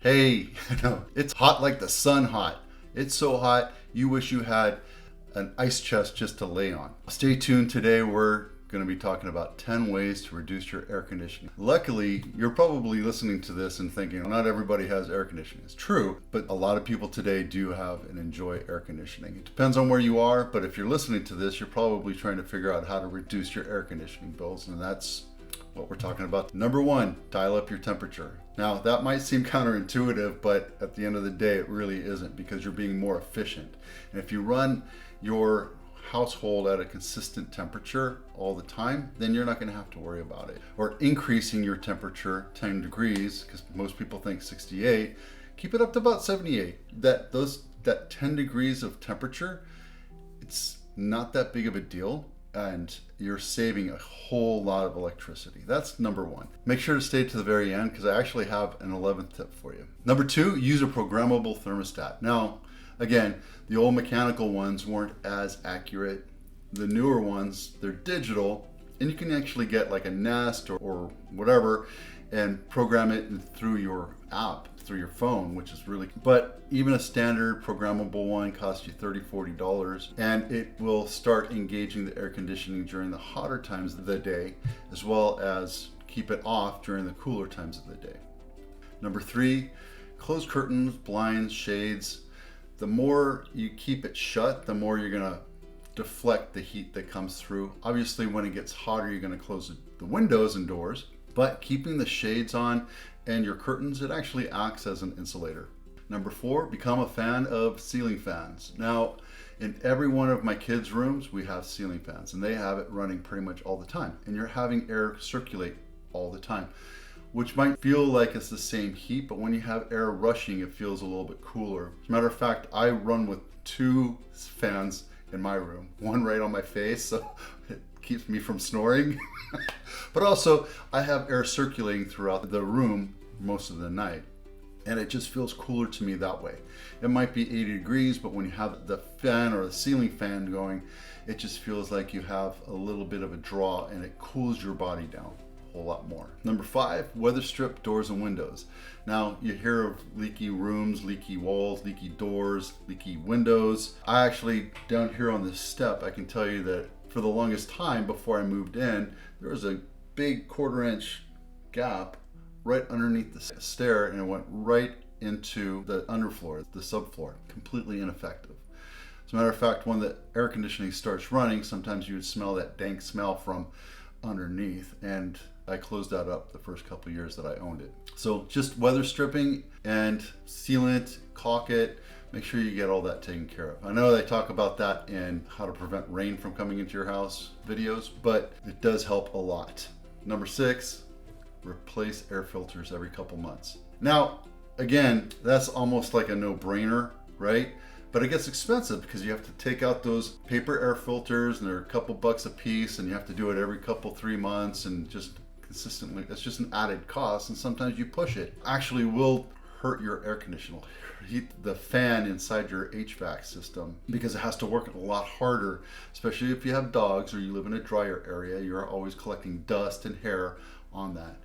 Hey, no, it's hot like the sun hot. It's so hot, you wish you had an ice chest just to lay on. Stay tuned today. We're going to be talking about 10 ways to reduce your air conditioning. Luckily, you're probably listening to this and thinking, not everybody has air conditioning. It's true, but a lot of people today do have and enjoy air conditioning. It depends on where you are, but if you're listening to this, you're probably trying to figure out how to reduce your air conditioning bills, and that's what we're talking about. Number one, dial up your temperature. Now, that might seem counterintuitive, but at the end of the day, it really isn't, because you're being more efficient. And if you run your household at a consistent temperature all the time, then you're not going to have to worry about it. Or increasing your temperature 10 degrees, because most people think 68, keep it up to about 78. That 10 degrees of temperature, it's not that big of a deal, and you're saving a whole lot of electricity. That's number one. Make sure to stay to the very end, because I actually have an 11th tip for you. Number two, use a programmable thermostat. Now, again, the old mechanical ones weren't as accurate. The newer ones, they're digital, and you can actually get like a Nest or whatever and program it through your app, through your phone, which is really, but even a standard programmable one costs you $30, $40, and it will start engaging the air conditioning during the hotter times of the day, as well as keep it off during the cooler times of the day. Number three, close curtains, blinds, shades. The more you keep it shut, the more you're gonna deflect the heat that comes through. Obviously, when it gets hotter, you're gonna close the windows and doors, but keeping the shades on and your curtains, it actually acts as an insulator. Number four, become a fan of ceiling fans. Now, in every one of my kids' rooms, we have ceiling fans, and they have it running pretty much all the time, and you're having air circulate all the time, which might feel like it's the same heat, but when you have air rushing, it feels a little bit cooler. As a matter of fact, I run with two fans in my room, one right on my face, so it keeps me from snoring. But also, I have air circulating throughout the room most of the night, and it just feels cooler to me that way. It might be 80 degrees, but when you have the fan or the ceiling fan going, it just feels like you have a little bit of a draw, and it cools your body down a whole lot more. Number five, weather strip doors and windows. Now, you hear of leaky rooms, leaky walls, leaky doors, leaky windows. I actually, down here on this step, I can tell you that for the longest time before I moved in, there was a big 1/4-inch gap right underneath the stair, and it went right into the underfloor, the subfloor. Completely ineffective. As a matter of fact, when the air conditioning starts running, sometimes you would smell that dank smell from underneath, and I closed that up the first couple of years that I owned it. So just weather stripping and sealant, caulk it, make sure you get all that taken care of. I know they talk about that in how to prevent rain from coming into your house videos, but it does help a lot. Number six, replace air filters every couple months. Now, again, that's almost like a no-brainer, right? But it gets expensive because you have to take out those paper air filters, and they're a couple bucks a piece, and you have to do it every 3 months, and just consistently, it's just an added cost, and sometimes you push it. Actually will hurt your air conditioner, heat the fan inside your HVAC system, because it has to work a lot harder, especially if you have dogs or you live in a drier area. You're always collecting dust and hair on that.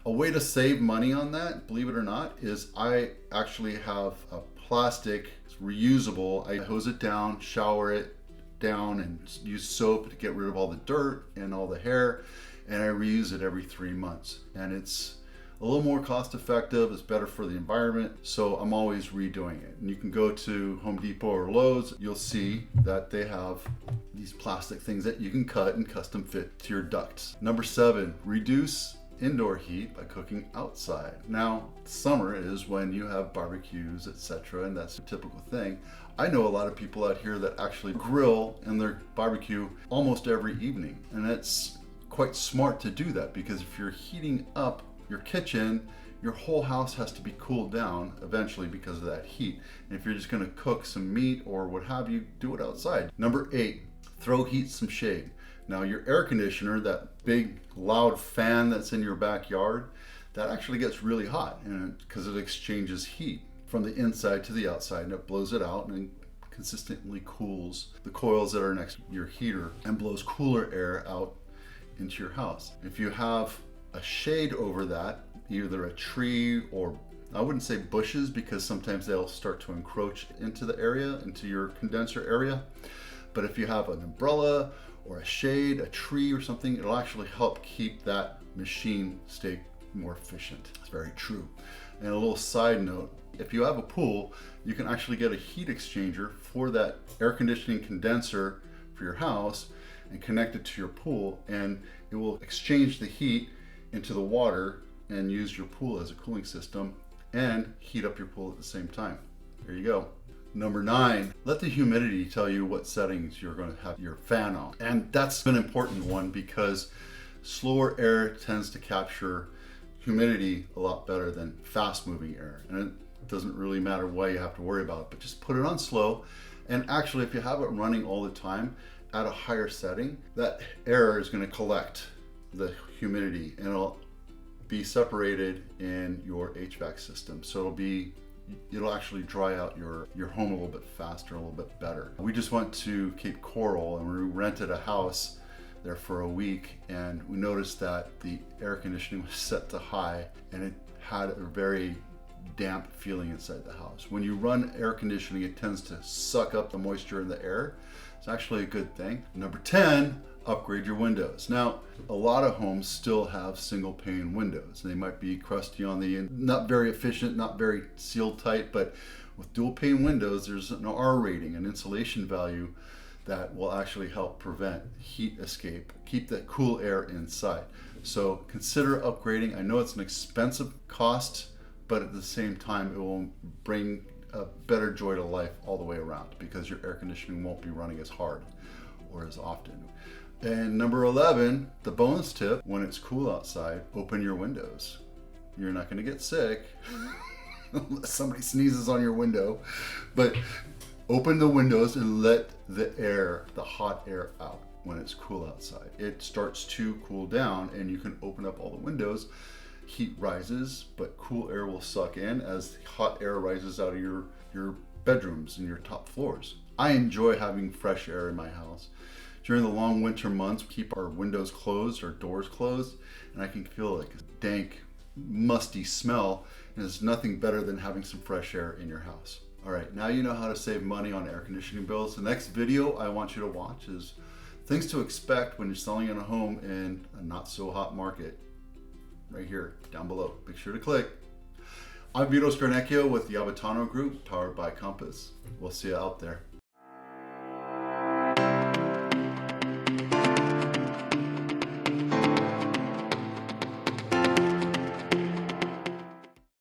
A way to save money on that, believe it or not, is I actually have a plastic, it's reusable. I hose it down, shower it down, and use soap to get rid of all the dirt and all the hair, and I reuse it every 3 months. And it's a little more cost effective, it's better for the environment, so I'm always redoing it. And you can go to Home Depot or Lowe's, you'll see that they have these plastic things that you can cut and custom fit to your ducts. Number seven, reduce indoor heat by cooking outside. Now, summer is when you have barbecues, etc., and that's a typical thing. I know a lot of people out here that actually grill and their barbecue almost every evening, and it's quite smart to do that, because if you're heating up your kitchen, your whole house has to be cooled down eventually because of that heat. And if you're just going to cook some meat or what have you, do it outside. Number eight, throw heat some shade. Now, your air conditioner, that big loud fan that's in your backyard, that actually gets really hot, and because it exchanges heat from the inside to the outside, and it blows it out and consistently cools the coils that are next to your heater and blows cooler air out into your house. If you have a shade over that, either a tree or I wouldn't say bushes because sometimes they'll start to encroach into the area, into your condenser area. But if you have an umbrella or a shade, a tree or something, it'll actually help keep that machine stay more efficient. It's very true. And a little side note, if you have a pool, you can actually get a heat exchanger for that air conditioning condenser for your house and connect it to your pool, and it will exchange the heat into the water and use your pool as a cooling system and heat up your pool at the same time. There you go. Number 9, let the humidity tell you what settings you're going to have your fan on. And that's an important one because slower air tends to capture humidity a lot better than fast moving air. And it doesn't really matter why you have to worry about it, but just put it on slow. And actually, if you have it running all the time at a higher setting, that air is going to collect the humidity and it'll be separated in your HVAC system. So it'll actually dry out your home a little bit faster, a little bit better. We just went to Cape Coral and we rented a house there for a week, and we noticed that the air conditioning was set to high and it had a very damp feeling inside the house. When you run air conditioning, it tends to suck up the moisture in the air. It's actually a good thing. Number 10, upgrade your windows. Now, a lot of homes still have single pane windows. They might be crusty on the end, not very efficient, not very sealed tight, but with dual pane windows, there's an R rating, an insulation value that will actually help prevent heat escape, keep that cool air inside. So consider upgrading. I know it's an expensive cost, but at the same time, it will bring a better joy to life all the way around because your air conditioning won't be running as hard or as often. And number 11, the bonus tip, when it's cool outside, open your windows. You're not gonna get sick unless somebody sneezes on your window, but open the windows and let the hot air out when it's cool outside. It starts to cool down and you can open up all the windows. Heat rises, but cool air will suck in as hot air rises out of your bedrooms and your top floors. I enjoy having fresh air in my house. During the long winter months, we keep our windows closed, our doors closed, and I can feel like a dank, musty smell, and there's nothing better than having some fresh air in your house. All right, now you know how to save money on air conditioning bills. The next video I want you to watch is things to expect when you're selling in a home in a not so hot market. Right here, down below. Make sure to click. I'm Vito Scarnecchia with the Abitano Group, powered by Compass. We'll see you out there.